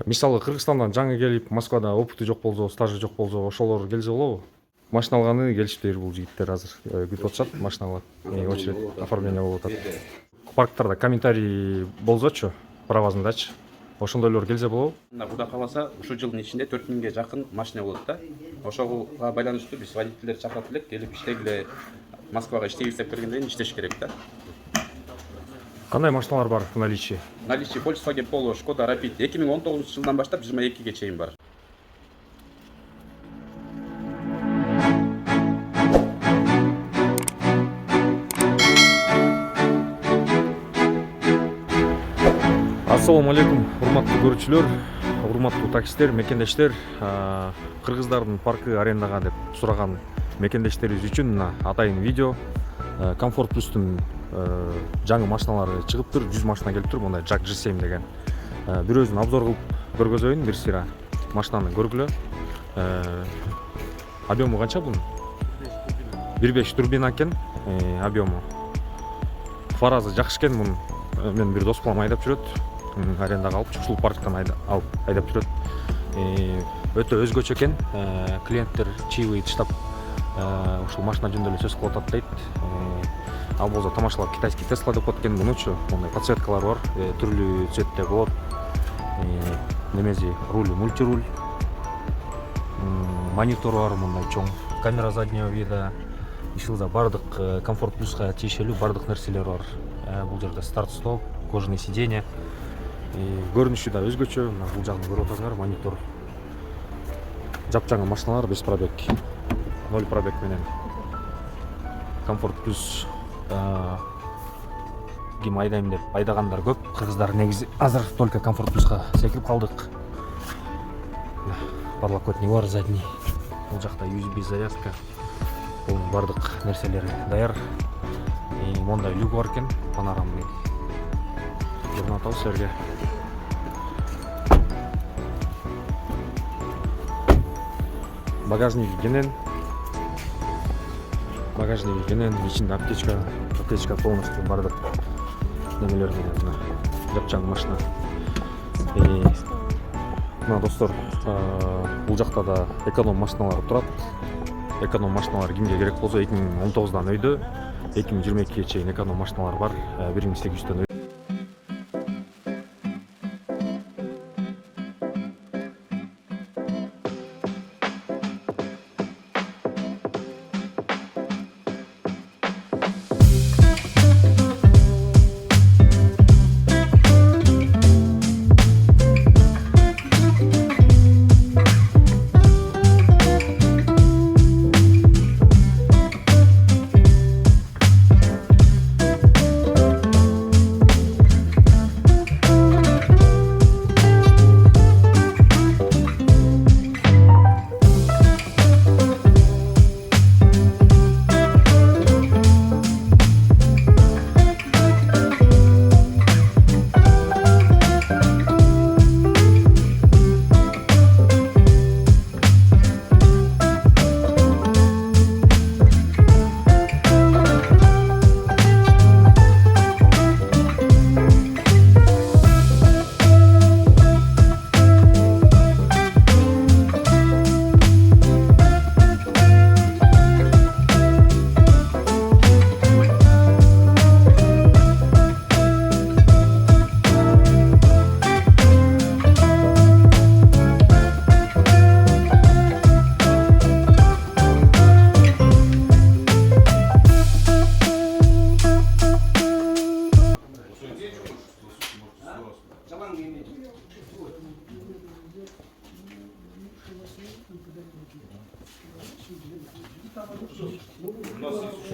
Мисалы Кыргызстандан жаңы келип, Москвада опыты жок болсо, стажы жок болсо, ошолор келсе болобу? Машина алганы келишиптир бул жигиттер азыр күтүп атышат, машина алат. Очередь оформление болуп атат. Парктарда комментарий болсочу, правазындачы. Ошондойлор келсе болобу? Кудай кааласа, ушул жылдын ичинде 4000ге жакын машина болот да. Ошого байланыштуу биз водительдерди чакырып элек, келип иштегиле, Москвага иштей кирсек бергенден кийин иштеш керек да. Кандай машиналар бар в наличии? Наличие Volkswagen Polo, Skoda Rapid 2019 жылдан баштап 22ге чейин бар. Ассаламу алейкум, урматтуу көрүүчүлөр, урматтуу таксисттер, мекендештер. Кыргыздардын паркы арендага деп сураган мекендештерибиз үчүн мына атайын видео. Комфорт плюстун жаңы машиналары чыгыптыр, 100 машина келиптир, мындай JAC G7 деген. Бир өзүн обзор кылып көргөзөйүн, бир сыйра машинаны көргүлө. Объему канча бунун? 1.5 турбина экен, объему. Фаразы жакшы экен мунун. Мен бир дос балам айдап жүрөт. Арендага алып, ушул парктан айдап жүрөт. Өтө өзгөчө экен. Клиенттер чаевый таштап ушул машина жөнүндө эле сөз кылып атат дейт. Ал болсо тамашалап китайский Tesla деп коет экен. Мунучу мондай подсветкалар бар, түрлүү цветте болот. Немези руль, мультируль. Монитор бар мондай чоң. Камера заднего вида. Ишилда бардык комфорт плюска тиешелүү бардык нерселер бар. Бул жерде старт-стоп, кожаный сиденье. Көрүнүшү да өзгөчө. Бул жагын көрүп атасыңар, монитор. Жапжаңы машиналар, 5 пробег, 0 пробег менен. Комфорт плюс ким айдайм деп айдагандар көп. Кыргыздар негизи азыр только комфорт плюска секирип калдык. Подлокотник бар задний. Бул жакта USB зарядка. Бул бардык нерселери даяр. Мондай люк бар экен, панорамный. Көрүнүп атабы силерге. Багажник кенен. Ичинде аптечка полностью бардык немелер менен жапжаң машина. Мына достор, бул жакта да эконом машиналар турат. Эконом машиналар кимге керек болсо 2019дан өйдө 2022-ге чейин эконом машиналар бар. 1800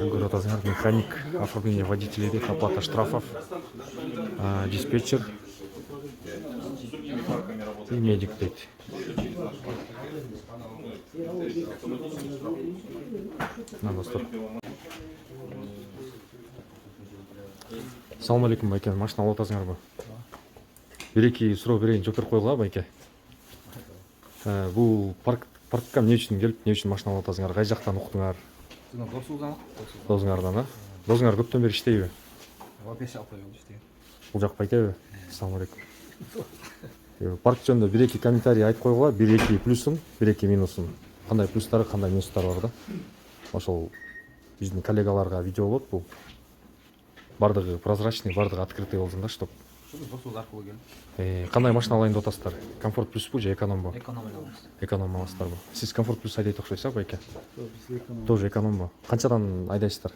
Көрүп атасыңар, механик, оформление водителей дейт, оплата штрафов, диспетчер и медик дейт. На доступ. Assalamu алейкум, байке, машина алып атасыңарбы? Бир-эки суроо берейин, жооп берип койгула, байке. Бул паркка эмне үчүн келип, эмне үчүн машина алып атасыңар? Кай жактан уктуңар? Досуңардан, Досуңар көптөн бери иштейби? 5-6 ай болду иштеген. Бул жак айтайбы? Assalamu алейкум. Парк жөнүндө 1-2 комментарий айтып койгула, 1-2 плюсун, 1-2 минусун. Кандай плюстары, кандай минустары бар да. Ошол биздин коллегаларга видео болот бул. Бардыгы прозрачный, бардыгы открытый болсун да, чтоб. Шуну босуу аркылуу келип. Кандай машина алайын деп атасыздар? Комфорт плюсбу же экономбу? Эконом алабыз. Эконом аласыздарбы? Сиз комфорт плюс айдайт окшойсуз, а байке? Biz ekonomi. Тоже экономбу? Канчадан айдайсыздар?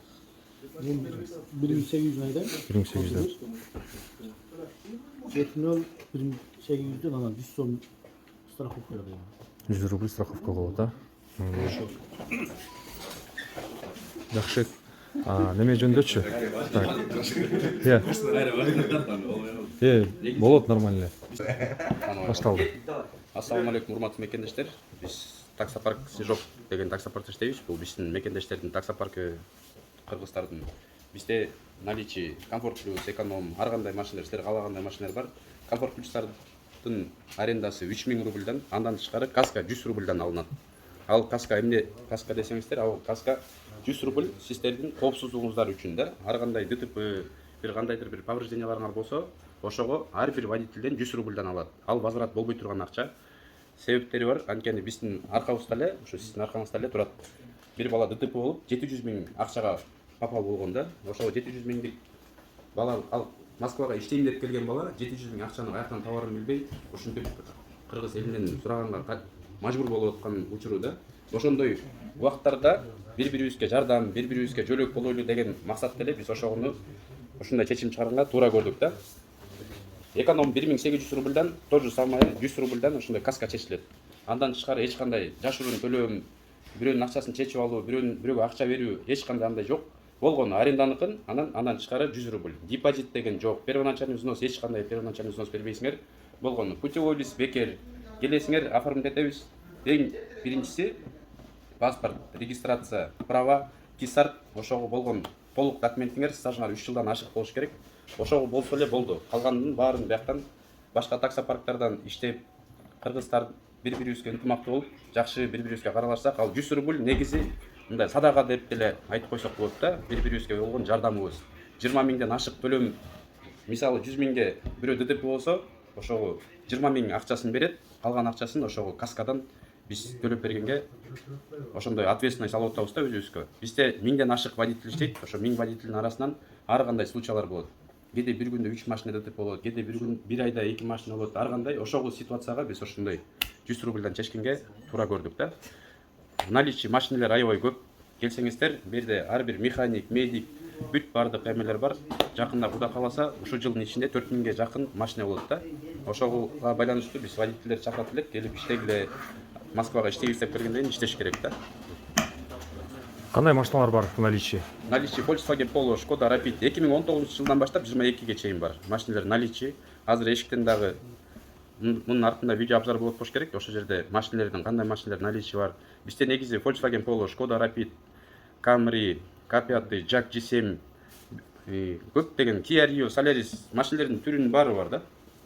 Men 1800 aydan. 1800'den. Etnol 1800'den anan 100 so'm страховка ödeyim. 100 рубль страховка болот, а? Жакшы. Неме жөндөчү? Болот нормально. Башталды. Ассаламу алейкум, урматтуу мекендештер. Биз таксопарк Снежок деген таксопаркта иштейбиз. Бул биздин мекендештердин таксопаркы, кыргыздардын. Бизде наличие комфорт плюс, эконом, ар кандай машиналар, силер каалагандай машиналар бар. Комфорт плюстардын арендасы 3000 рубльдан, андан тышкары каска 100 рубльдан алынат. Ал каска эмне каска десеңиздер, ал каска 100 рубль сиздердин коопсуздугуңуздар үчүн да. Ар кандай ДТП, бир кандайдыр бир поврежденияларыңар болсо, ошого ар бир водительден 100 рубльдан алат. Ал возврат болбой турган акча. Себептери бар. Анткени биздин аркабызда эле, ушу сиздин аркаңызда эле турат. Бир бала ДТП болуп 700 000 акчага попал болгон да. Ошого 700 000 бала ал Москвага иштейм деп келген бала 700 000 акчаны каяктан табарын билбей, ушинтип кыргыз элинен сураганга мажбур болуп аткан учуру да. Ошондой убакыттарда бири-бирибизге жардам, бири-бирибизге жөлөк болойлу деген максатта эле биз ошону ушундай чечим чыгарганга туура көрдүк да. Эконом 1800 рубльдан, тоже самое 100 рубльдан ошондой каска чечилет. Андан тышкары эч кандай жашыруун төлөм, бирөөнүн акчасын чечип алуу, бирөөгө акча берүү эч кандай андай жок. Болгону аренданыкын, андан тышкары 100 рубль. Депозит деген жок. Первоначальный взнос, эч кандай первоначальный взнос бербейсиңер. Болгону путевой лист бекер. Келесиңер, оформить этебиз. Эң биринчиси паспорт, регистрация, права, кисарт, ошого болгон толук документиңер, стажыңар 3 жылдан ашык болуш керек. Ошого болсо эле болду. Калганын баарын бияктан башка таксопарктардан иштеп, кыргыздар бири-бирибизге ынтымактуу болуп, жакшы бири-бирибизге каралашсак, ал 100 рубль негизи мындай садага деп деле айтып койсок болот да, бири-бирибизге болгон жардамыбыз. 20 000ден ашык төлөм, мисалы 100 000ге бирөө ДТП болсо, ошого 20 000 акчасын берет, калган акчасын ошого каскадан биз төлөп бергенге ошондой ответственность алып атабыз да өзүбүзгө. Бизде 1000ден ашык водитель иштейт, ошо 1000 водительдин арасынан ар кандай случайлар болот. Кээде бир күндө 3 машина ДТП болот, кээде бир айда 2 машина болот, ар кандай. Ошол ситуацияга биз ошондой 100 рубльдан чечкенге туура көрдүк да. Наличие машиналар аябай көп. Келсеңиздер, бу жерде ар бир механик, медик, бүт бардык эмелер бар. Жакында Кудай кааласа, ушул жылдын ичинде 4000ге жакын машина болот да. Ошого байланыштуу биз водительдерди чакырып элек, келип иштегиле, Москвага иштейбиз деп келгенден кийин иштеш керек да. Кандай машиналар бар в наличии? Наличие Volkswagen Polo, Skoda Rapid 2019 жылдан баштап 22ге чейин бар. Машиналар наличие. Азыр эшиктен дагы мунун артында видео обзор болот болуш керек. Ошол жерде машиналардын кандай машиналар наличие бар. Бизде негизи Volkswagen Polo, Skoda Rapid, Camry, K5, Jack G7 көптөгөн Kia Rio, Solaris машиналардын түрүнүн баары бар да.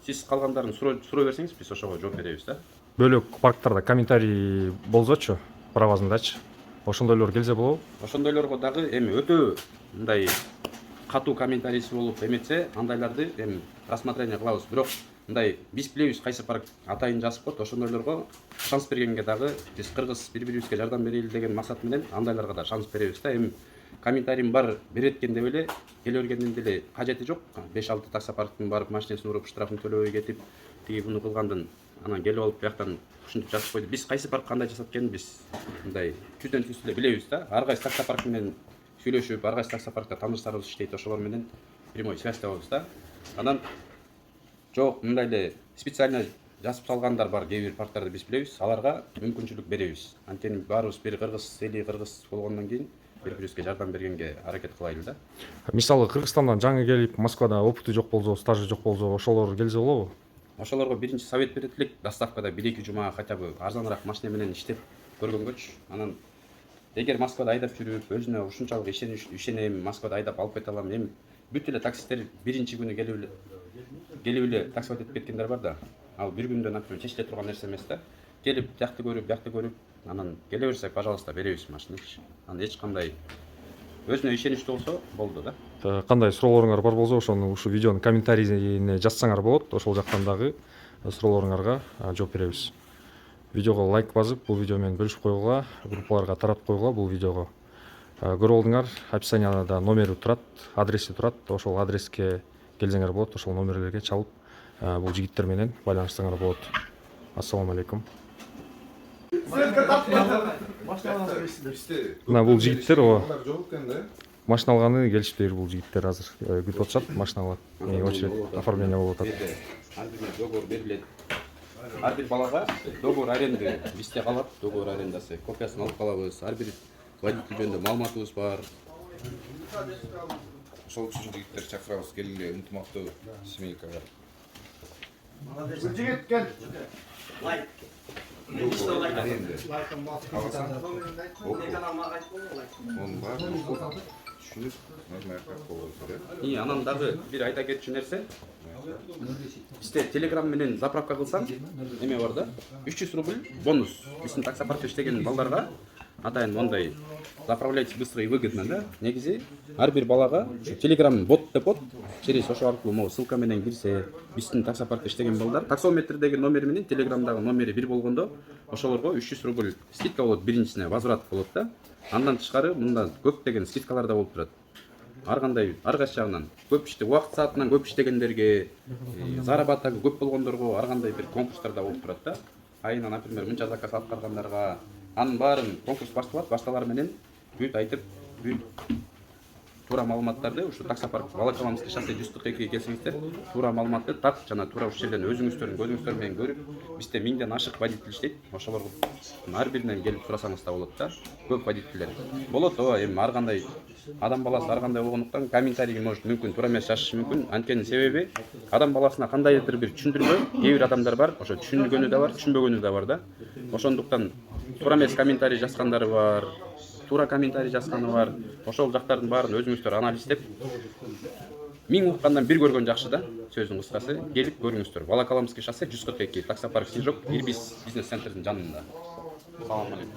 Сиз калгандарын сурой берсеңиз, биз ошого жооп беребиз да. Бөлөк парктарда комментарий болсочу, правазындачы. Ошондойлор келсе болобу? Ошондойлорго дагы эми өтө мындай катуу комментарийси болуп эметсе, андайларды эми рассмотрение кылабыз. Бирок мындай биз билебиз кайсы парк атайын жазып коет, ошондойлорго шанс бергенге дагы биз кыргыз бири-бирибизге жардам берели деген максат менен андайларга да шанс беребиз да. Эми комментариym бар береткен деп эле келе бергендин деле кажети жок. 5-6 таксопарктын барып машинесин уруп штрафын төлөбөй кетип, тиги буну кылгандын анан келип алып бияктан ушинтип жазып койду. Биз кайсы парк кандай жасап экенин биз мындай түздөн түз эле билебиз да. Ар кайсы таксопарк менен сүйлөшүп, ар кайсы таксопаркта тааныштарыбыз иштейт, ошолор менен прямой связьдабыз да. Анан жок мындай эле специально жазып салгандар бар, кээ бир парктарды биз билебиз, аларга мүмкүнчүлүк беребиз. Анткени баарыбыз бир кыргыз эли, кыргыз болгондон кийин бири-бирибизге жардам бергенге аракет кылайлы да. Мисалы Кыргызстандан жаңы келип, Москвада опыты жок болсо, стажы жок болсо, ошолор келсе болобу? Ошолорго биринчи совет берет элек, доставкада 1-2 жума хотя бы арзаныраак машина менен иштеп көргөнгөчү. Анан эгер Москвада айдап жүрүп, өзүнө ушунчалык ишенем, Москвада айдап алып кете алам, эми бүт эле таксисттер биринчи күнү келип эле таксовать этип кеткендер бар да. Ал бир күндө например чечиле турган нерсе эмес да. Келип жакты көрүп, анан келе берсек, пожалуйста, беребиз машинаны. Анан эч кандай өзүнө ишеничтүү болсо болду да. Кандай суроолоруңар бар болсо, ошону ушу видеонун комментарийине жазсаңар болот. Ошол жактан дагы суроолоруңарга жооп беребиз. Видеого лайк басып, бул видео менен бөлүшүп койгула, группаларга таратып койгула бул видеого. Көрүп алдыңар, описанияда номери турат, адреси турат. Ошол адреске келсеңер болот, ошол номерлерге чалып бул жигиттер менен байланышсаңар болот. Ассаламу алейкум. Мына бул жигиттер машина алганы келишиптир. Бул жигиттер азыр күтүп атышат, машина алат. Очередь оформление болуп атат. Договор берилет. Ар бир балага договор аренда бизде калат, договор арендасы. Копиясын алып калабыз. Ар бир водитель жөнүндө маалыматыбыз бар. Ошол үчүн жигиттер чакырабыз, келгиле, ынтымактуу семейкага. Жигит кел. Аренда. Onun var. Düşünüp normal yapmak Анан дагы бир айта кетчү нерсе. Бизде Telegram менен заправка кылсаң, эме бар да, 300 рубль бонус. Биздин таксопаркта иштеген балдарга атайын мондай заправлять быстро и выгодно да. Негизи ар бир балага Telegram бот деп бот, через ошо аркылуу могу ссылка менен кирсе, биздин таксопаркта иштеген балдар таксометрдеги номери менен Telegramдагы номери бир болгондо ошолорго 300 рубль скидка болот, биринчисине возврат болот да. Андан тышкары мында көптөгөн скидкалар да болуп турат. Ар кандай, ар кайсы жагынан көп иште убакыт саатынан көп иштегендерге, заработагы көп болгондорго ар кандай бир конкурстар да болуп турат да. Айына, например, мынча заказ алып баргандарга анын баарын конкурс башталат, башталар менен бүт айтып, бүт туура маалыматтарды ушу таксопарк Волоколамский шоссе 142-ге келсеңиздер, туура маалыматты так жана туура ушул жерден өзүңүздөрдүн көзүңүздөр менен көрүп, бизде 1000ден ашык водитель иштейт. Ошолорго ар биринен келип сурасаңыз да болот да. Көп водителдер болот. Эми ар кандай адам баласы ар кандай болгондуктан комментарийге может мүмкүн туура эмес жазышы мүмкүн. Анткени себеби адам баласына кандайдыр бир түшүндүрбөй, кээ бир адамдар бар, ошо түшүнгөнү да бар, түшүнбөгөнү да бар да. Ошондуктан туура эмес комментарий жазгандары бар, туура комментарий жазганы бар. Ошол жактардын баарын өзүңүздөр анализдеп, 1000 уккандан бир көргөн жакшы да. Сөздүн кыскасы, келип көрүңүздөр. Волоколамский шоссе 142, таксопарк Сижок, Ирбис бизнес центрдин жанында. Салам алейкум.